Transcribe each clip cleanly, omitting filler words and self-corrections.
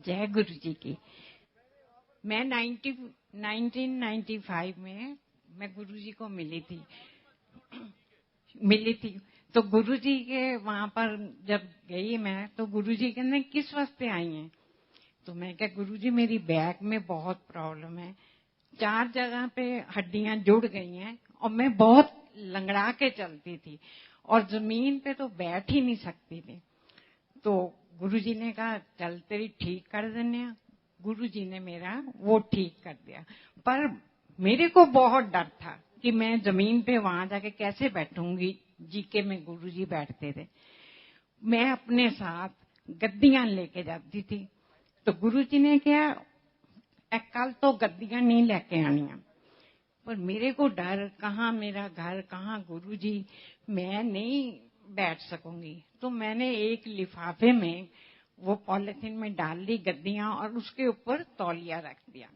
जय गुरु जी की। मैं 1995 में मैं गुरु जी को मिली थी। तो गुरु जी के वहां पर जब गई मैं, तो गुरु जी कहने किस वास्ते आई हैं? तो मैं कहा गुरु जी मेरी बैक में बहुत प्रॉब्लम है, 4 जगह पे हड्डियां जुड़ गई हैं और मैं बहुत लंगड़ा के चलती थी और जमीन पे तो बैठ ही नहीं सकती थी। तो गुरुजी ने कहा चल तेरी ठीक कर देने। गुरुजी ने मेरा वो ठीक कर दिया, पर मेरे को बहुत डर था कि मैं जमीन पे वहां जाके कैसे बैठूंगी। जीके में गुरुजी बैठते थे, मैं अपने साथ गद्दियां लेके जाती थी। तो गुरुजी ने कहा कल तो गद्दियां नहीं लेके आनियां, पर मेरे को डर, कहाँ मेरा घर, कहाँ गुरुजी, मैं नहीं बैठ सकूंगी। तो मैंने एक लिफाफे में वो पॉलिथीन में डाल ली गद्दियां और उसके ऊपर तौलिया रख दिया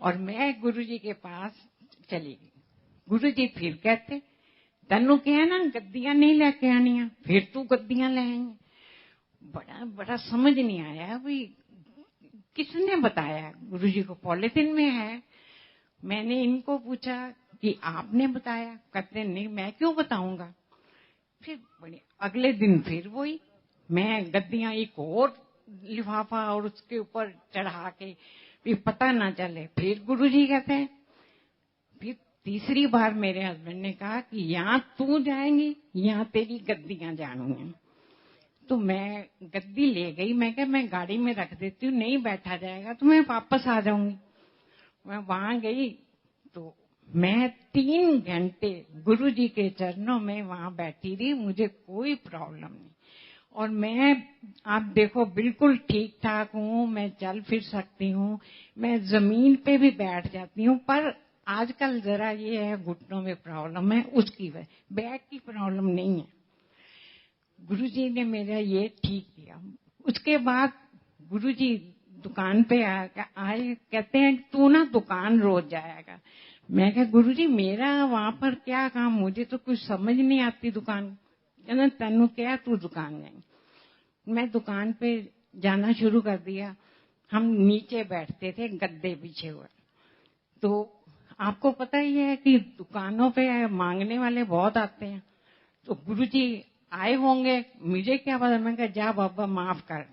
और मैं गुरुजी के पास चली गई। गुरुजी फिर कहते तनु क्या ना गद्दियां नहीं लेके आनियां, फिर तू गद्दियां ले आएंगे। बड़ा समझ नहीं आया भाई किसने बताया। गुरुजी को पॉलिथीन में है। मैंने इनको पूछा कि आपने बताया? कहते नहीं मैं क्यों बताऊंगा। फिर अगले दिन फिर वही, मैं गद्दियां एक और लिफाफा और उसके ऊपर चढ़ा के फिर पता ना चले। फिर गुरुजी कहते हैं, फिर तीसरी बार मेरे हस्बैंड ने कहा कि यहाँ तू जाएंगी, यहाँ तेरी गद्दियां जानी। तो मैं गद्दी ले गई। मैं क्या मैं गाड़ी में रख देती हूँ, नहीं बैठा जाएगा तो मैं वापस आ जाऊंगी। मैं वहां गई तो मैं 3 घंटे गुरुजी के चरणों में वहां बैठी रही, मुझे कोई प्रॉब्लम नहीं। और मैं आप देखो बिल्कुल ठीक ठाक हूँ, मैं चल फिर सकती हूँ, मैं जमीन पे भी बैठ जाती हूँ। पर आजकल जरा ये है घुटनों में प्रॉब्लम है, उसकी वजह, बैक की प्रॉब्लम नहीं है। गुरुजी ने मेरा ये ठीक किया। उसके बाद गुरुजी दुकान पे आए, कहते हैं तू ना दुकान रोज जाएगा। मैं कहा गुरुजी मेरा वहां पर क्या काम, मुझे तो कुछ समझ नहीं आती दुकान। कहना तनु क्या तू दुकान जाएंगे। मैं दुकान पे जाना शुरू कर दिया। हम नीचे बैठते थे गद्दे बिछे हुए। तो आपको पता ही है कि दुकानों पे मांगने वाले बहुत आते हैं। तो गुरुजी आए होंगे, मुझे क्या पता। मैं कहा जा बाबा माफ कर।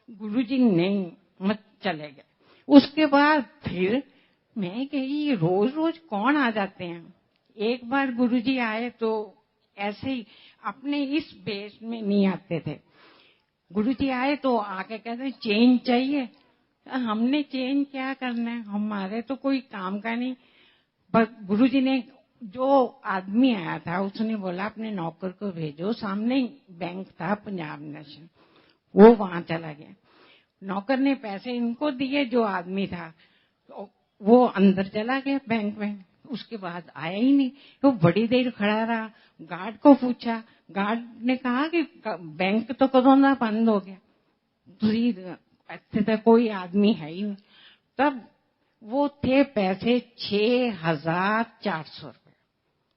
गुरुजी नहीं मत चले गए। उसके बाद फिर मैं कही रोज रोज कौन आ जाते हैं। एक बार गुरुजी आए तो ऐसे ही अपने इस बेस में नहीं आते थे। गुरुजी आए तो आके कहते चेंज चाहिए। हमने चेंज क्या करना है, हमारे तो कोई काम का नहीं। पर गुरुजी ने, जो आदमी आया था उसने बोला अपने नौकर को भेजो, सामने बैंक था पंजाब नेशनल, वो वहां चला गया। नौकर ने पैसे इनको दिए, जो आदमी था वो अंदर चला गया बैंक में। उसके बाद आया ही नहीं। तो बड़ी देर खड़ा रहा, गार्ड को पूछा, गार्ड ने कहा कि बैंक तो कदों ना बंद हो गया, तुझी तो कोई आदमी है ही नहीं। तब वो थे पैसे 6,400 रुपए।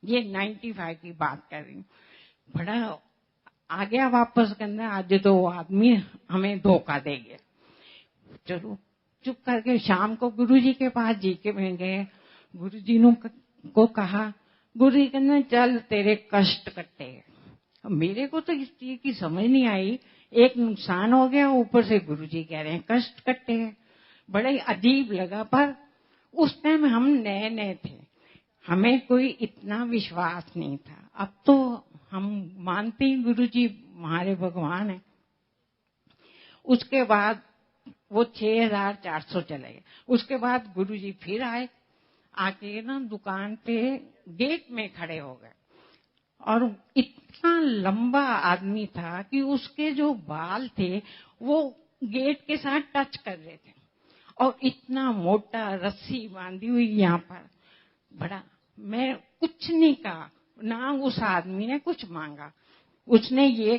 ये 95 की बात कर रही हूँ। बड़ा आ गया वापस, कहना आज तो वो आदमी हमें धोखा दे गया। चलो चुप करके शाम को गुरुजी के पास जी के में गए। गुरुजी को कहा, गुरुजी कहना चल तेरे कष्ट कटे। मेरे को तो इस चीज की समझ नहीं आई, एक नुकसान हो गया, ऊपर से गुरुजी कह रहे हैं कष्ट कटे हैं। बड़ा ही अजीब लगा। पर उस टाइम हम नए नए थे, हमें कोई इतना विश्वास नहीं था। अब तो हम मानते ही गुरुजी हमारे भगवान है। उसके बाद वो 6,400 चले गए। उसके बाद गुरुजी फिर आए, आके ना दुकान पे गेट में खड़े हो गए। और इतना लंबा आदमी था कि उसके जो बाल थे वो गेट के साथ टच कर रहे थे, और इतना मोटा रस्सी बांधी हुई यहाँ पर। बड़ा, मैं कुछ नहीं कहा ना, उस आदमी ने कुछ मांगा। उसने ये